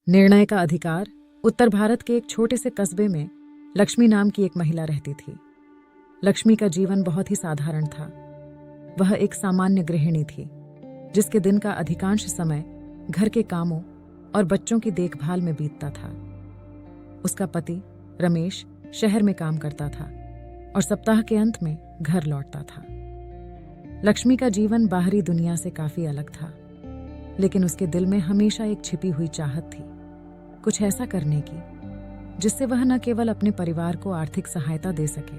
निर्णय का अधिकार। उत्तर भारत के एक छोटे से कस्बे में लक्ष्मी नाम की एक महिला रहती थी। लक्ष्मी का जीवन बहुत ही साधारण था। वह एक सामान्य गृहिणी थी जिसके दिन का अधिकांश समय घर के कामों और बच्चों की देखभाल में बीतता था। उसका पति रमेश शहर में काम करता था और सप्ताह के अंत में घर लौटता था। लक्ष्मी का जीवन बाहरी दुनिया से काफी अलग था, लेकिन उसके दिल में हमेशा एक छिपी हुई चाहत थी, कुछ ऐसा करने की जिससे वह न केवल अपने परिवार को आर्थिक सहायता दे सके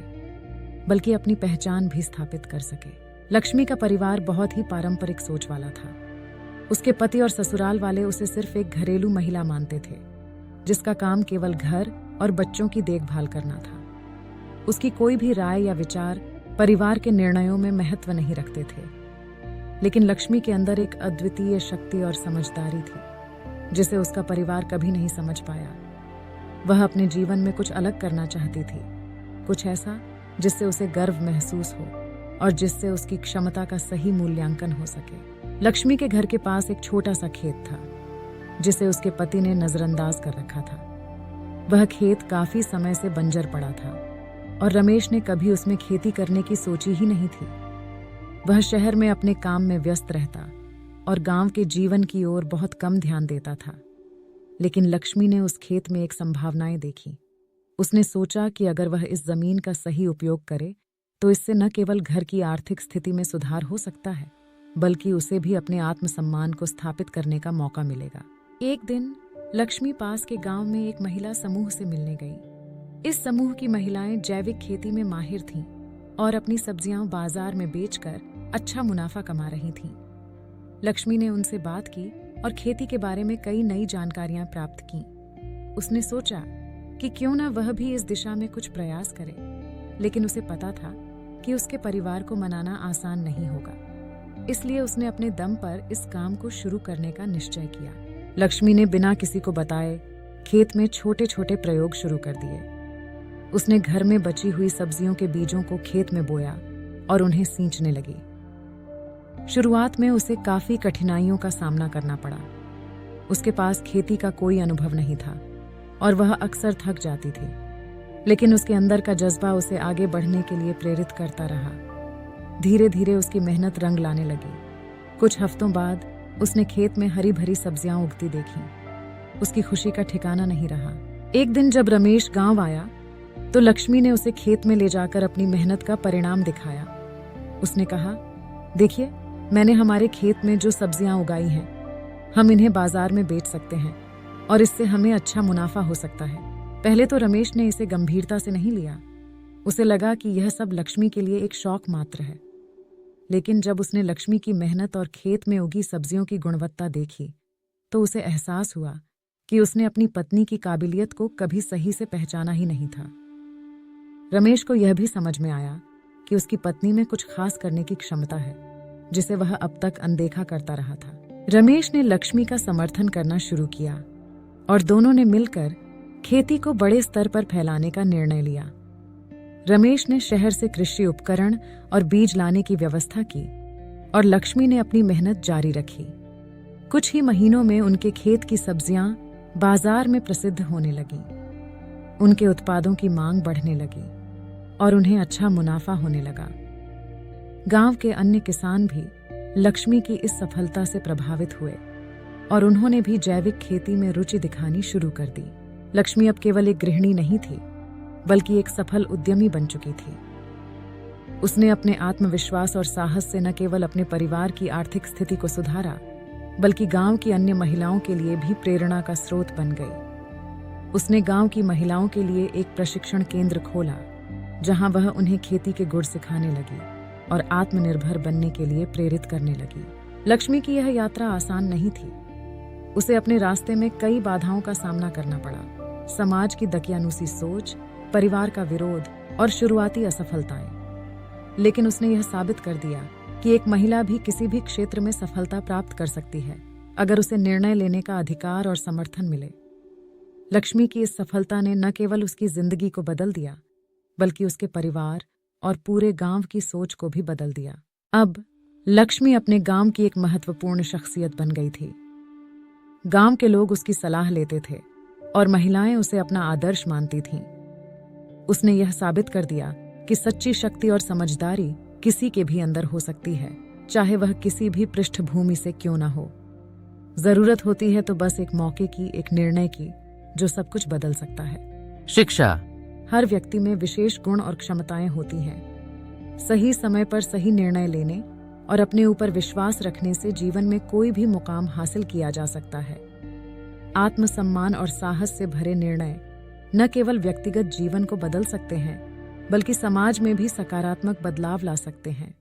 बल्कि अपनी पहचान भी स्थापित कर सके। लक्ष्मी का परिवार बहुत ही पारंपरिक सोच वाला था। उसके पति और ससुराल वाले उसे सिर्फ एक घरेलू महिला मानते थे जिसका काम केवल घर और बच्चों की देखभाल करना था। उसकी कोई भी राय या विचार परिवार के निर्णयों में महत्व नहीं रखते थे। लेकिन लक्ष्मी के अंदर एक अद्वितीय शक्ति और समझदारी थी जिसे उसका परिवार कभी नहीं समझ पाया। वह अपने जीवन में कुछ अलग करना चाहती थी, कुछ ऐसा जिससे उसे गर्व महसूस हो और जिससे उसकी क्षमता का सही मूल्यांकन हो सके। लक्ष्मी के घर के पास एक छोटा सा खेत था जिसे उसके पति ने नजरअंदाज कर रखा था। वह खेत काफी समय से बंजर पड़ा था और रमेश ने कभी उसमें खेती करने की सोची ही नहीं थी। वह शहर में अपने काम में व्यस्त रहता और गांव के जीवन की ओर बहुत कम ध्यान देता था। लेकिन लक्ष्मी ने उस खेत में एक संभावनाएं देखी। उसने सोचा कि अगर वह इस जमीन का सही उपयोग करे तो इससे न केवल घर की आर्थिक स्थिति में सुधार हो सकता है बल्कि उसे भी अपने आत्मसम्मान को स्थापित करने का मौका मिलेगा। एक दिन लक्ष्मी पास के गांव में एक महिला समूह से मिलने गई। इस समूह की महिलाएं जैविक खेती में माहिर थीं और अपनी सब्जियां बाजार में बेचकर अच्छा मुनाफा कमा रही थीं। लक्ष्मी ने उनसे बात की और खेती के बारे में कई नई जानकारियां प्राप्त की। उसने सोचा कि क्यों न वह भी इस दिशा में कुछ प्रयास करे, लेकिन उसे पता था कि उसके परिवार को मनाना आसान नहीं होगा। इसलिए उसने अपने दम पर इस काम को शुरू करने का निश्चय किया। लक्ष्मी ने बिना किसी को बताए खेत में छोटे छोटे प्रयोग शुरू कर दिए। उसने घर में बची हुई सब्जियों के बीजों को खेत में बोया और उन्हें सींचने लगी। शुरुआत में उसे काफी कठिनाइयों का सामना करना पड़ा। उसके पास खेती का कोई अनुभव नहीं था और वह अक्सर थक जाती थी, लेकिन उसके अंदर का जज्बा उसे आगे बढ़ने के लिए प्रेरित करता रहा। धीरे धीरे उसकी मेहनत रंग लाने लगी। कुछ हफ्तों बाद उसने खेत में हरी भरी सब्जियां उगती देखी। उसकी खुशी का ठिकाना नहीं रहा। एक दिन जब रमेश गांव आया तो लक्ष्मी ने उसे खेत में ले जाकर अपनी मेहनत का परिणाम दिखाया। उसने कहा, देखिए, मैंने हमारे खेत में जो सब्जियां उगाई हैं, हम इन्हें बाजार में बेच सकते हैं और इससे हमें अच्छा मुनाफा हो सकता है। पहले तो रमेश ने इसे गंभीरता से नहीं लिया। उसे लगा कि यह सब लक्ष्मी के लिए एक शौक मात्र है। लेकिन जब उसने लक्ष्मी की मेहनत और खेत में उगी सब्जियों की गुणवत्ता देखी तो उसे एहसास हुआ कि उसने अपनी पत्नी की काबिलियत को कभी सही से पहचाना ही नहीं था। रमेश को यह भी समझ में आया कि उसकी पत्नी में कुछ खास करने की क्षमता है जिसे वह अब तक अनदेखा करता रहा था। रमेश ने लक्ष्मी का समर्थन करना शुरू किया और दोनों ने मिलकर खेती को बड़े स्तर पर फैलाने का निर्णय लिया। रमेश ने शहर से कृषि उपकरण और बीज लाने की व्यवस्था की और लक्ष्मी ने अपनी मेहनत जारी रखी। कुछ ही महीनों में उनके खेत की सब्जियां बाजार में प्रसिद्ध होने लगीं। उनके उत्पादों की मांग बढ़ने लगी और उन्हें अच्छा मुनाफा होने लगा। गांव के अन्य किसान भी लक्ष्मी की इस सफलता से प्रभावित हुए और उन्होंने भी जैविक खेती में रुचि दिखानी शुरू कर दी। लक्ष्मी अब केवल एक गृहिणी नहीं थी बल्कि एक सफल उद्यमी बन चुकी थी। उसने अपने आत्मविश्वास और साहस से न केवल अपने परिवार की आर्थिक स्थिति को सुधारा बल्कि गांव की अन्य महिलाओं के लिए भी प्रेरणा का स्रोत बन गई। उसने गांव की महिलाओं के लिए एक प्रशिक्षण केंद्र खोला जहां वह उन्हें खेती के गुर सिखाने लगी और आत्मनिर्भर बनने के लिए प्रेरित करने लगी। लक्ष्मी की यह यात्रा आसान नहीं थी। उसे अपने रास्ते में कई बाधाओं का सामना करना पड़ा। समाज की दकियानूसी सोच, परिवार का विरोध और शुरुआती असफलताएं। लेकिन उसने यह साबित कर दिया कि एक महिला भी किसी भी क्षेत्र में सफलता प्राप्त कर सकती है अगर उसे निर्णय लेने का अधिकार और समर्थन मिले। लक्ष्मी की इस सफलता ने न केवल उसकी जिंदगी को बदल दिया बल्कि उसके परिवार और पूरे गांव की सोच को भी बदल दिया। अब लक्ष्मी अपने गांव की एक महत्वपूर्ण शख्सियत बन गई थी। गांव के लोग उसकी सलाह लेते थे और महिलाएं उसे अपना आदर्श मानती थीं। उसने यह साबित कर दिया कि सच्ची शक्ति और समझदारी किसी के भी अंदर हो सकती है, चाहे वह किसी भी पृष्ठभूमि से क्यों ना हो। जरूरत होती है तो बस एक मौके की, एक निर्णय की, जो सब कुछ बदल सकता है। शिक्षा। हर व्यक्ति में विशेष गुण और क्षमताएं होती हैं। सही समय पर सही निर्णय लेने और अपने ऊपर विश्वास रखने से जीवन में कोई भी मुकाम हासिल किया जा सकता है। आत्मसम्मान और साहस से भरे निर्णय न केवल व्यक्तिगत जीवन को बदल सकते हैं, बल्कि समाज में भी सकारात्मक बदलाव ला सकते हैं।